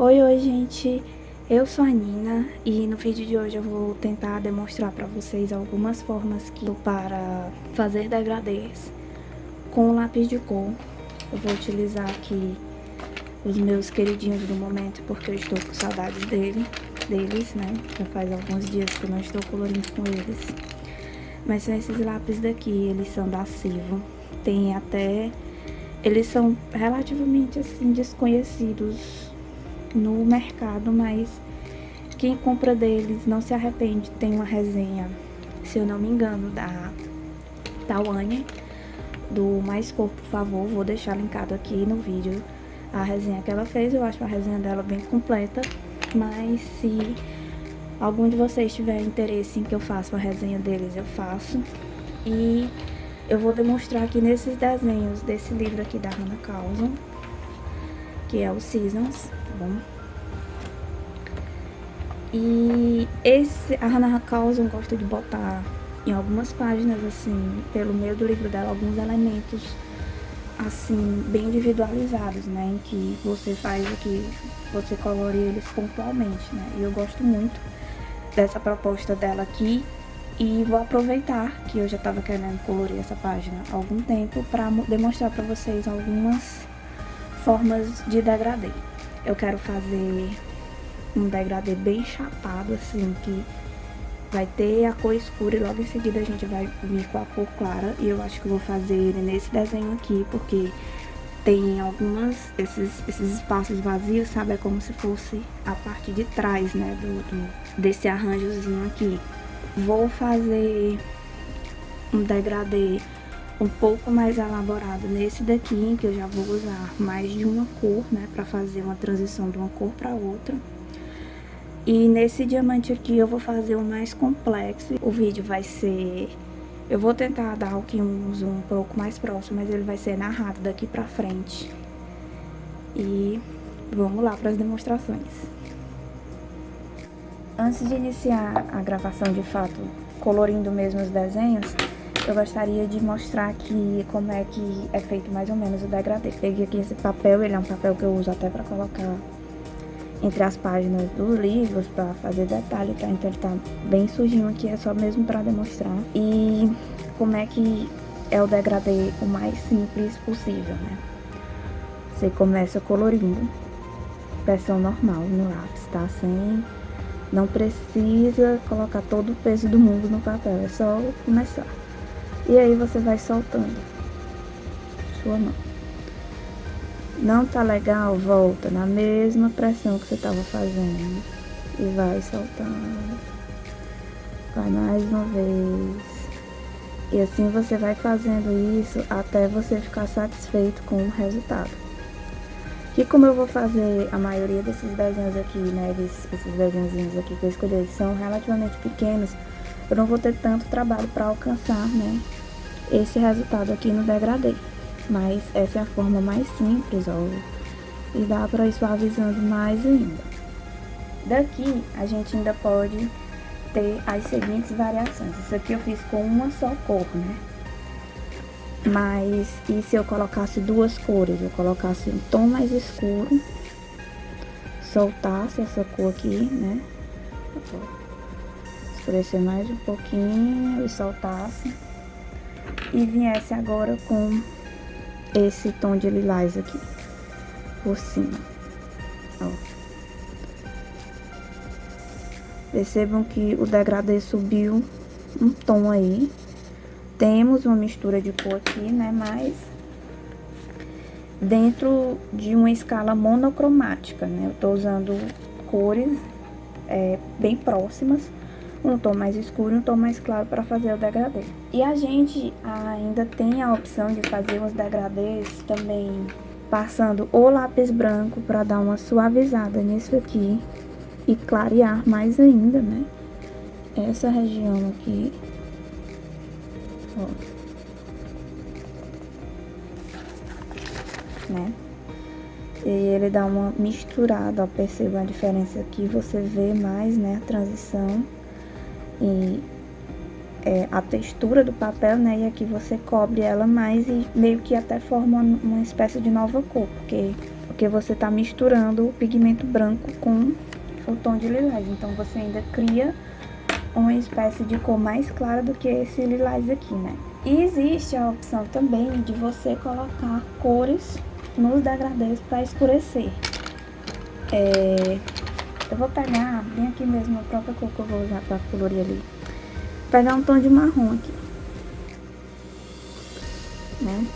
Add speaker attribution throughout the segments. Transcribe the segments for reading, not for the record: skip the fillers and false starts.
Speaker 1: Oi, gente, eu sou a Nina e no vídeo de hoje eu vou tentar demonstrar para vocês algumas formas para fazer degradês com o lápis de cor. Eu vou utilizar aqui os meus queridinhos do momento porque eu estou com saudades deles, né? Já faz alguns dias que eu não estou colorindo com eles. Mas são esses lápis daqui, eles são da Civo. Eles são relativamente assim desconhecidos no mercado, mas quem compra deles não se arrepende. Tem uma resenha, se eu não me engano, da Tawane, do Mais Cor, por favor. Vou deixar linkado aqui no vídeo a resenha que ela fez. Eu acho a resenha dela bem completa, mas se algum de vocês tiver interesse em que eu faça uma resenha deles, eu faço. E eu vou demonstrar aqui nesses desenhos desse livro aqui da Hannah Carlson, que é o Seasons, tá bom? E a Hannah Carlson gosta de botar em algumas páginas, assim, pelo meio do livro dela, alguns elementos, assim, bem individualizados, né? Em que você faz aqui, você colore eles pontualmente, né? E eu gosto muito dessa proposta dela aqui. E vou aproveitar que eu já estava querendo colorir essa página há algum tempo para demonstrar para vocês algumas formas de degradê. Eu quero fazer um degradê bem chapado, assim, que vai ter a cor escura e logo em seguida a gente vai vir com a cor clara. E eu acho que eu vou fazer ele nesse desenho aqui, porque tem esses espaços vazios, sabe? É como se fosse a parte de trás, né, desse arranjozinho aqui. Vou fazer um degradê um pouco mais elaborado nesse daqui, que eu já vou usar mais de uma cor, né, pra fazer uma transição de uma cor pra outra. E nesse diamante aqui eu vou fazer o mais complexo. O vídeo vai ser... Eu vou tentar dar aqui um zoom um pouco mais próximo, mas ele vai ser narrado daqui pra frente. E vamos lá para as demonstrações. Antes de iniciar a gravação de fato, colorindo mesmo os desenhos, eu gostaria de mostrar aqui como é que é feito mais ou menos o degradê. Peguei aqui esse papel, ele é um papel que eu uso até para colocar entre as páginas dos livros, para fazer detalhe, tá? Então ele tá bem sujinho aqui, é só mesmo para demonstrar. E como é que é o degradê o mais simples possível, né? Você começa colorindo, pressão normal no lápis, tá? Não precisa colocar todo o peso do mundo no papel, é só começar. E aí você vai soltando sua mão. Não tá legal? Volta na mesma pressão que você tava fazendo. E vai soltando. Vai mais uma vez. E assim você vai fazendo isso até você ficar satisfeito com o resultado. E como eu vou fazer a maioria desses desenhos aqui, né, esses desenhozinhos aqui que eu escolhi, são relativamente pequenos, eu não vou ter tanto trabalho para alcançar, né, esse resultado aqui no degradê. Mas essa é a forma mais simples, ó, e dá para ir suavizando mais ainda. Daqui a gente ainda pode ter as seguintes variações. Isso aqui eu fiz com uma só cor, né? Mas, e se eu colocasse duas cores? Eu colocasse um tom mais escuro, soltasse essa cor aqui, né? Escurecer mais um pouquinho e soltasse. E viesse agora com esse tom de lilás aqui, por cima. Ó. Percebam que o degradê subiu um tom aí. Temos uma mistura de cor aqui, né, mas dentro de uma escala monocromática, né? Eu tô usando cores bem próximas, um tom mais escuro e um tom mais claro para fazer o degradê. E a gente ainda tem a opção de fazer os degradês também passando o lápis branco para dar uma suavizada nisso aqui e clarear mais ainda, né? Essa região aqui. Ó. Né? E ele dá uma misturada, ó, perceba a diferença aqui, você vê mais, né, a transição e a textura do papel, né, e aqui você cobre ela mais e meio que até forma uma espécie de nova cor, porque porque você tá misturando o pigmento branco com o tom de lilás. Então você ainda cria uma espécie de cor mais clara do que esse lilás aqui, né? E existe a opção também de você colocar cores nos degradês para escurecer. Eu vou pegar bem aqui mesmo a própria cor que eu vou usar para colorir ali. Pegar um tom de marrom aqui, né?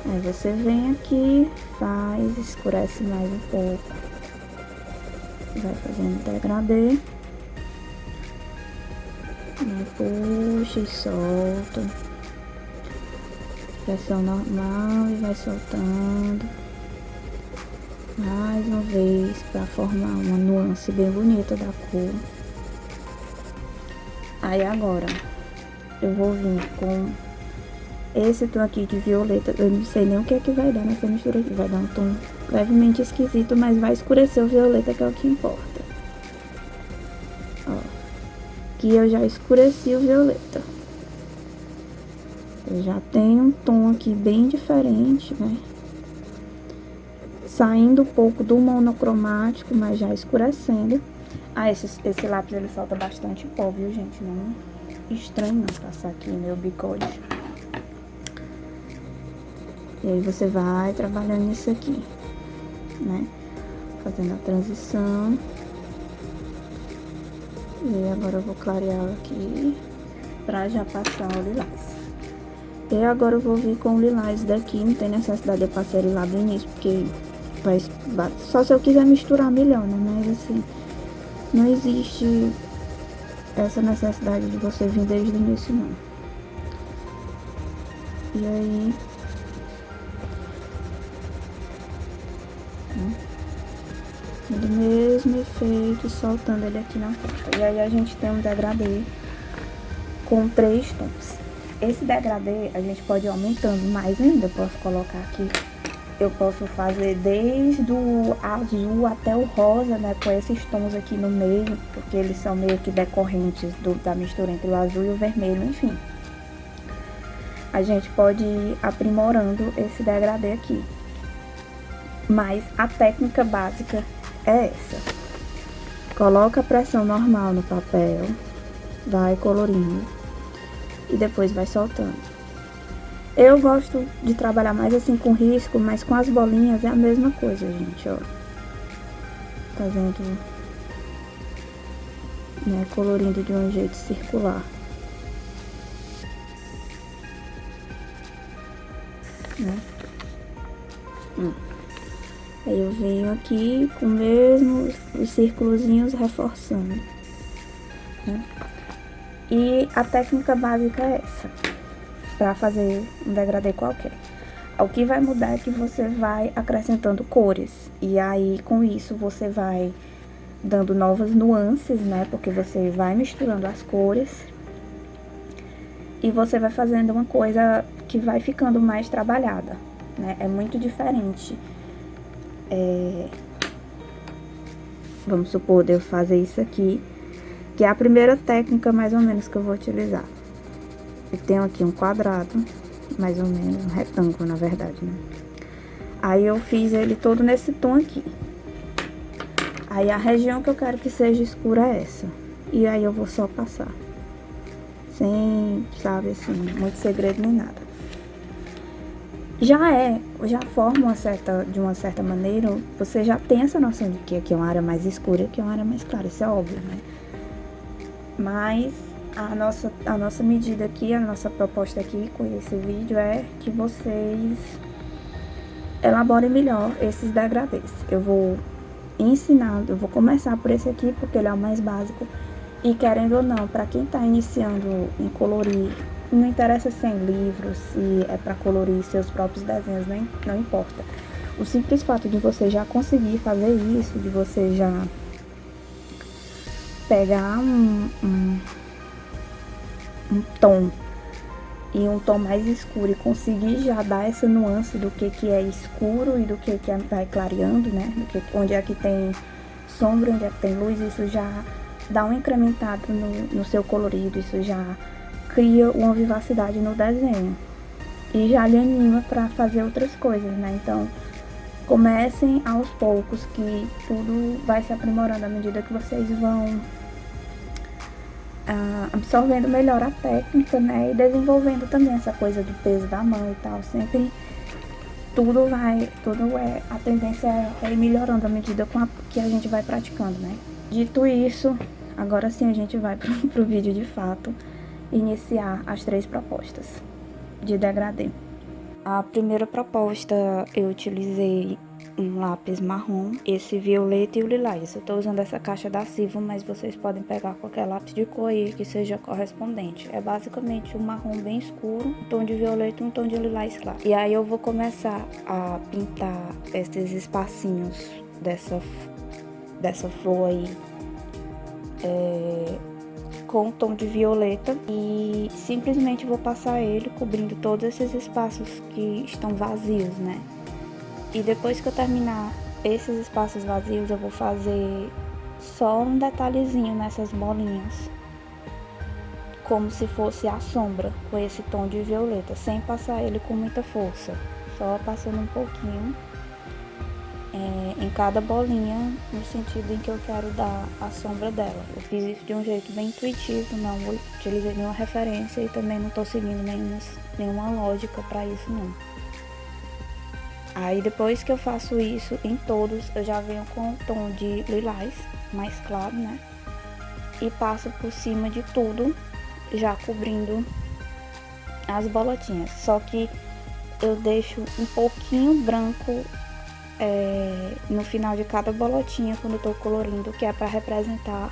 Speaker 1: Aí você vem aqui, faz, escurece mais um pouco. Vai fazendo degradê. Puxa e solta. Pressão normal e vai soltando. Mais uma vez, para formar uma nuance bem bonita da cor. Aí agora, eu vou vir com esse tom aqui de violeta. Eu não sei nem o que é que vai dar nessa mistura aqui. Vai dar um tom levemente esquisito, mas vai escurecer o violeta, que é o que importa. Ó, aqui eu já escureci o violeta. Eu já tenho um tom aqui bem diferente, né? Saindo um pouco do monocromático, mas já escurecendo. Ah, esse lápis ele solta bastante pó, viu, gente? Não estranho não passar aqui meu bigode. E aí você vai trabalhando isso aqui, né? Fazendo a transição. E aí agora eu vou clarear aqui pra já passar o lilás. E agora eu vou vir com o lilás daqui. Não tem necessidade de eu passar ele lá do início, porque só se eu quiser misturar melhor, né? Mas assim, não existe essa necessidade de você vir desde o início, não. E aí, o mesmo efeito, soltando ele aqui na ponta. E aí a gente tem um degradê com 3 tons. Esse degradê a gente pode ir aumentando mais ainda. Eu posso colocar aqui, eu posso fazer desde o azul até o rosa, né? Com esses tons aqui no meio, porque eles são meio que decorrentes da mistura entre o azul e o vermelho, enfim. A gente pode ir aprimorando esse degradê aqui. Mas a técnica básica é essa. Coloca a pressão normal no papel, vai colorindo e depois vai soltando. Eu gosto de trabalhar mais assim com risco, mas com as bolinhas é a mesma coisa, gente, ó. Fazendo, né, colorindo de um jeito circular. Né? Aí eu venho aqui com mesmo os círculozinhos reforçando, né? E a técnica básica é essa, para fazer um degradê qualquer. O que vai mudar é que você vai acrescentando cores, e aí com isso você vai dando novas nuances, né? Porque você vai misturando as cores e você vai fazendo uma coisa que vai ficando mais trabalhada, né? É muito diferente. Vamos supor, de eu fazer isso aqui, que é a primeira técnica mais ou menos que eu vou utilizar. Eu tenho aqui um quadrado, mais ou menos, um retângulo na verdade, né? Aí eu fiz ele todo nesse tom aqui. Aí a região que eu quero que seja escura é essa. E aí eu vou só passar. Sem, sabe, assim, muito segredo nem nada. Já forma de uma certa maneira, você já tem essa noção de que aqui é uma área mais escura e aqui é uma área mais clara, isso é óbvio, né? Mas a nossa medida aqui, a nossa proposta aqui com esse vídeo é que vocês elaborem melhor esses degradês. Eu vou ensinar, eu vou começar por esse aqui porque ele é o mais básico. E querendo ou não, para quem tá iniciando em colorir, não interessa se é em livros, se é para colorir seus próprios desenhos, não importa. O simples fato de você já conseguir fazer isso, de você já pegar um tom e um tom mais escuro e conseguir já dar essa nuance do que é escuro e do que vai clareando, né? Onde é que tem sombra, onde é que tem luz, isso já dá um incrementado no seu colorido, isso já cria uma vivacidade no desenho, e já lhe anima para fazer outras coisas, né? Então, comecem aos poucos, que tudo vai se aprimorando à medida que vocês vão absorvendo melhor a técnica, né? E desenvolvendo também essa coisa do peso da mão e tal. Sempre a tendência é ir melhorando à medida que a gente vai praticando, né? Dito isso, agora sim a gente vai pro vídeo de fato, iniciar as 3 propostas de degradê. A primeira proposta eu utilizei um lápis marrom, esse violeta e o lilás. Eu tô usando essa caixa da Silva, mas vocês podem pegar qualquer lápis de cor aí que seja correspondente. É basicamente um marrom bem escuro, um tom de violeta e um tom de lilás claro. E aí eu vou começar a pintar esses espacinhos dessa flor aí com o tom de violeta e simplesmente vou passar ele cobrindo todos esses espaços que estão vazios, né? E depois que eu terminar esses espaços vazios, eu vou fazer só um detalhezinho nessas bolinhas, como se fosse a sombra, com esse tom de violeta, sem passar ele com muita força, só passando um pouquinho em cada bolinha, no sentido em que eu quero dar a sombra dela. Eu fiz isso de um jeito bem intuitivo, não utilizei nenhuma referência e também não tô seguindo nenhuma lógica para isso não. Aí depois que eu faço isso em todos, eu já venho com o tom de lilás, mais claro, né? E passo por cima de tudo, já cobrindo as bolotinhas. Só que eu deixo um pouquinho branco no final de cada bolotinha quando eu tô colorindo, que é para representar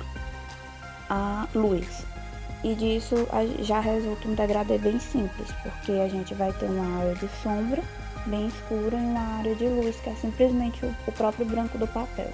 Speaker 1: a luz. E disso já resulta um degradê bem simples, porque a gente vai ter uma área de sombra bem escura e uma área de luz, que é simplesmente o próprio branco do papel.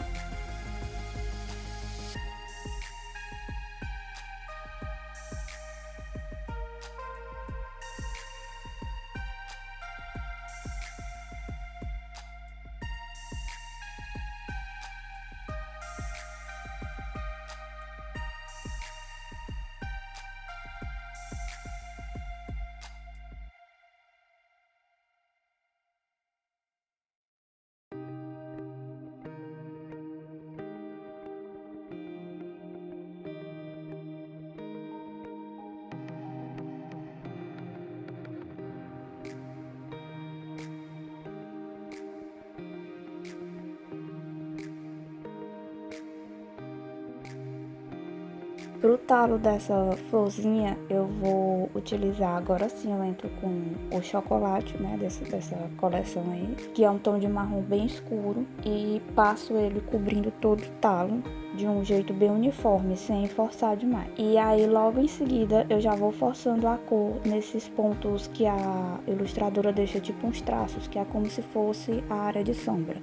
Speaker 1: Pro talo dessa florzinha, eu vou utilizar, agora sim eu entro com o chocolate, né, dessa coleção aí, que é um tom de marrom bem escuro, e passo ele cobrindo todo o talo de um jeito bem uniforme, sem forçar demais. E aí logo em seguida eu já vou forçando a cor nesses pontos que a ilustradora deixa tipo uns traços, que é como se fosse a área de sombra.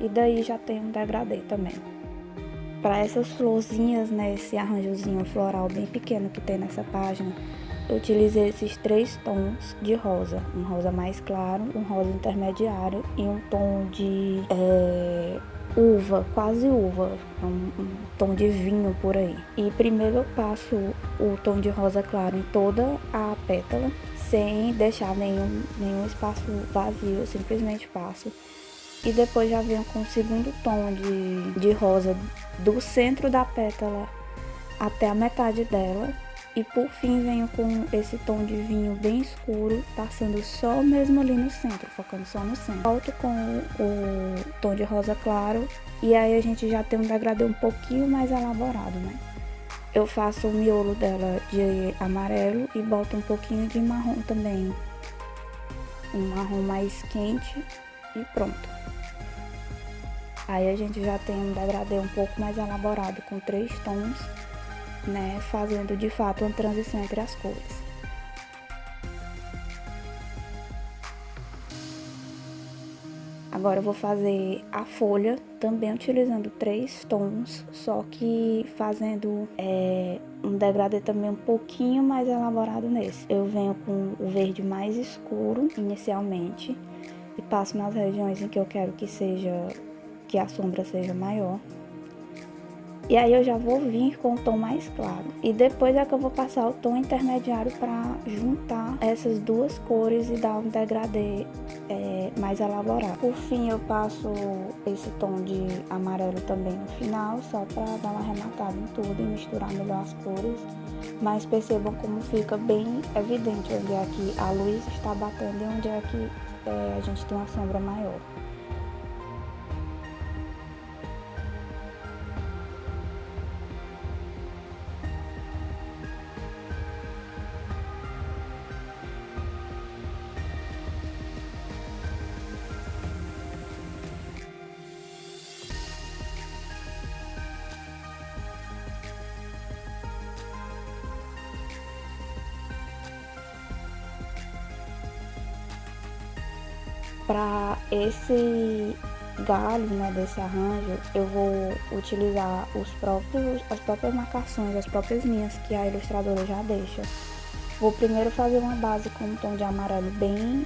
Speaker 1: E daí já tem um degradê também. Para essas florzinhas, né, esse arranjozinho floral bem pequeno que tem nessa página, eu utilizei esses 3 tons de rosa. Um rosa mais claro, um rosa intermediário e um tom de uva, quase uva, um tom de vinho por aí. E primeiro eu passo o tom de rosa claro em toda a pétala, sem deixar nenhum espaço vazio, eu simplesmente passo. E depois já venho com o segundo tom de rosa do centro da pétala até a metade dela. E por fim venho com esse tom de vinho bem escuro, passando só mesmo ali no centro, focando só no centro. Volto com o tom de rosa claro e aí a gente já tem um degradê um pouquinho mais elaborado, né? Eu faço o miolo dela de amarelo e boto um pouquinho de marrom também. Um marrom mais quente e pronto. Aí a gente já tem um degradê um pouco mais elaborado, com 3 tons, né, fazendo de fato uma transição entre as cores. Agora eu vou fazer a folha, também utilizando 3 tons, só que fazendo um degradê também um pouquinho mais elaborado nesse. Eu venho com o verde mais escuro inicialmente e passo nas regiões em que eu quero que a sombra seja maior. E aí eu já vou vir com o tom mais claro. E depois é que eu vou passar o tom intermediário para juntar essas duas cores e dar um degradê mais elaborado. Por fim, eu passo esse tom de amarelo também no final, só para dar uma arrematada em tudo e misturar melhor as cores. Mas percebam como fica bem evidente onde é que a luz está batendo e onde é que a gente tem uma sombra maior. Para esse galho, né, desse arranjo, eu vou utilizar as próprias marcações, as próprias linhas que a ilustradora já deixa. Vou primeiro fazer uma base com um tom de amarelo bem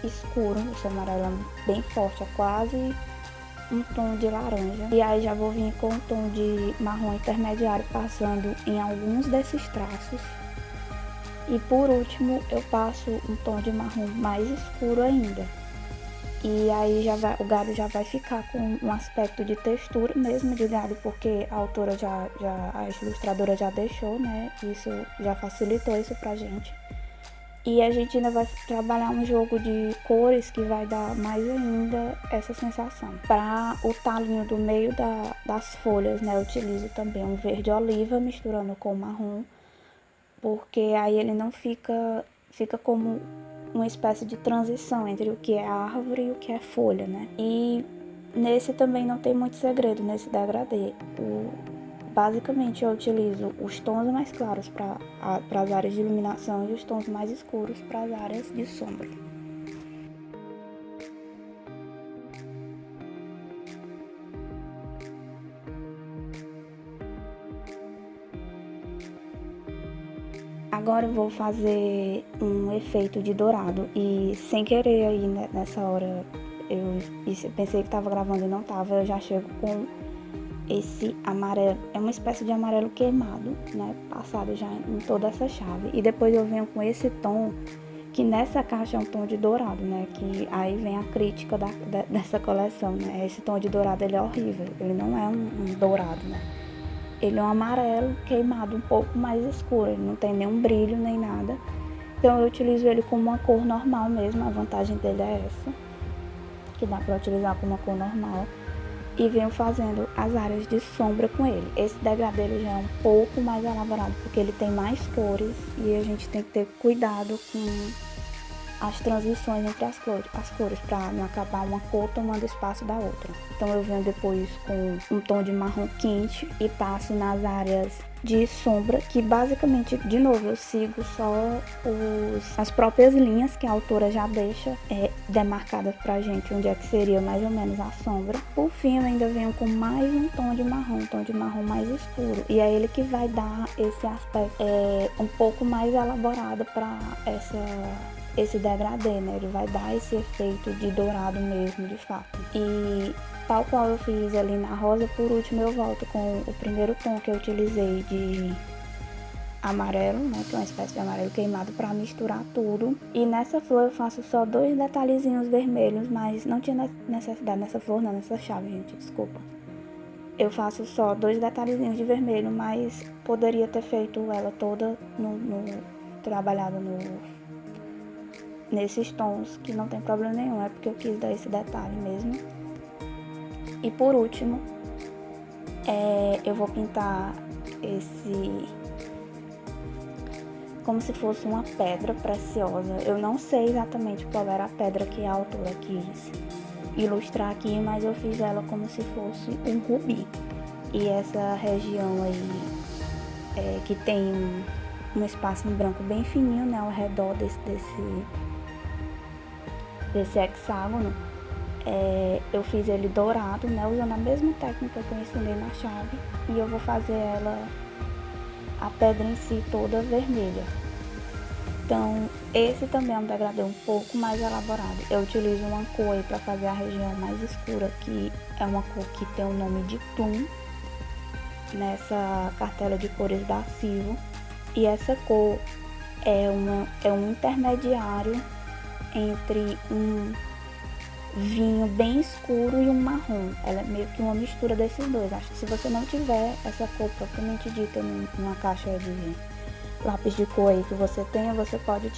Speaker 1: escuro, esse amarelo bem forte, é quase um tom de laranja. E aí já vou vir com um tom de marrom intermediário, passando em alguns desses traços. E por último, eu passo um tom de marrom mais escuro ainda. E aí o galho já vai ficar com um aspecto de textura mesmo de galho, porque a autora a ilustradora já deixou, né? Isso já facilitou isso pra gente. E a gente ainda vai trabalhar um jogo de cores que vai dar mais ainda essa sensação. Para o talinho do meio das folhas, né? Eu utilizo também um verde oliva misturando com marrom, porque aí ele não fica como uma espécie de transição entre o que é árvore e o que é folha, né? E nesse também não tem muito segredo, nesse degradê. Basicamente eu utilizo os tons mais claros para as áreas de iluminação e os tons mais escuros para as áreas de sombra. Agora eu vou fazer um efeito de dourado e sem querer aí nessa hora eu pensei que estava gravando e não estava, eu já chego com esse amarelo, é uma espécie de amarelo queimado, né, passado já em toda essa chave. E depois eu venho com esse tom, que nessa caixa é um tom de dourado, né, que aí vem a crítica dessa coleção, né, esse tom de dourado ele é horrível, ele não é um dourado, né. Ele é um amarelo queimado um pouco mais escuro, ele não tem nenhum brilho nem nada. Então eu utilizo ele como uma cor normal mesmo, a vantagem dele é essa, que dá para utilizar como uma cor normal. E venho fazendo as áreas de sombra com ele. Esse degradê ele já é um pouco mais elaborado, porque ele tem mais cores e a gente tem que ter cuidado com as transições entre as cores para não acabar uma cor tomando espaço da outra. Então eu venho depois com um tom de marrom quente e passo nas áreas de sombra, que basicamente, de novo, eu sigo só as próprias linhas que a autora já deixa demarcadas pra gente, onde é que seria mais ou menos a sombra. Por fim, eu ainda venho com mais um tom de marrom mais escuro, e é ele que vai dar esse aspecto um pouco mais elaborado para esse degradê, né? Ele vai dar esse efeito de dourado mesmo, de fato. E tal qual eu fiz ali na rosa, por último eu volto com o primeiro tom que eu utilizei de amarelo, né, que é uma espécie de amarelo queimado, para misturar tudo. E nessa flor eu faço só 2 detalhezinhos vermelhos, mas não tinha necessidade nessa flor, não, nessa chave, gente, desculpa. Eu faço só 2 detalhezinhos de vermelho, mas poderia ter feito ela toda trabalhada nesses tons, que não tem problema nenhum, é porque eu quis dar esse detalhe mesmo. E por último, eu vou pintar como se fosse uma pedra preciosa. Eu não sei exatamente qual era a pedra que a autora quis ilustrar aqui, mas eu fiz ela como se fosse um rubi. E essa região aí, que tem um espaço em branco bem fininho, né, ao redor desse hexágono, eu fiz ele dourado, né, usando a mesma técnica que eu ensinei na chave, e eu vou fazer a pedra em si toda vermelha. Então esse também é um degradê um pouco mais elaborado. Eu utilizo uma cor aí para fazer a região mais escura, que é uma cor que tem o nome de Tum, nessa cartela de cores da Silvo. E essa cor é um intermediário entre um vinho bem escuro e um marrom. Ela é meio que uma mistura desses dois. Acho que se você não tiver essa cor propriamente dita numa caixa de lápis de cor aí que você tenha, você pode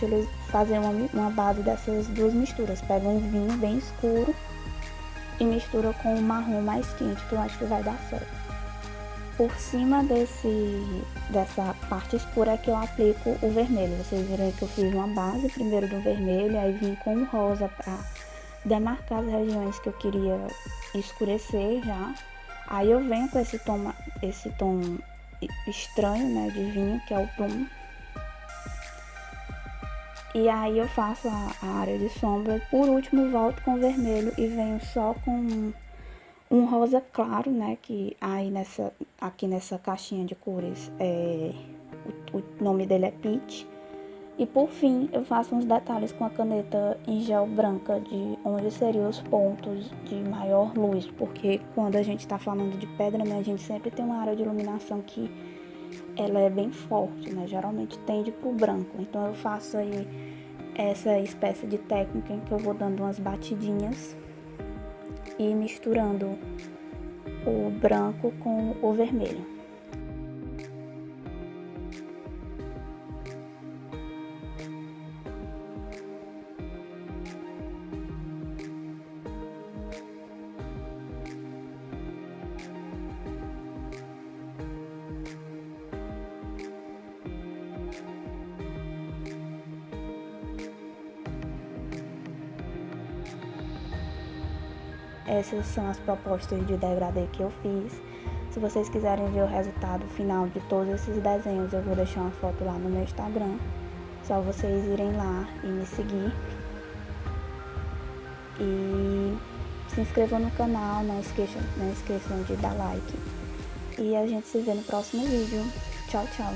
Speaker 1: fazer uma base dessas duas misturas. Pega um vinho bem escuro e mistura com um marrom mais quente, que eu acho que vai dar certo. Por cima dessa parte escura é que eu aplico o vermelho. Vocês viram aí que eu fiz uma base primeiro do vermelho, aí vim com o rosa para demarcar as regiões que eu queria escurecer já. Aí eu venho com esse tom estranho, né, de vinho, que é o plum. E aí eu faço a área de sombra. Por último, volto com o vermelho e venho só com um rosa claro, né, que aí aqui nessa caixinha de cores o nome dele é Peach. E por fim, eu faço uns detalhes com a caneta em gel branca de onde seriam os pontos de maior luz, porque quando a gente está falando de pedra, né, a gente sempre tem uma área de iluminação que ela é bem forte, né, geralmente tende pro branco. Então eu faço aí essa espécie de técnica em que eu vou dando umas batidinhas e misturando o branco com o vermelho. Essas são as propostas de degradê que eu fiz. Se vocês quiserem ver o resultado final de todos esses desenhos, eu vou deixar uma foto lá no meu Instagram. Só vocês irem lá e me seguir. E se inscrevam no canal, não esqueçam de dar like. E a gente se vê no próximo vídeo. Tchau, tchau!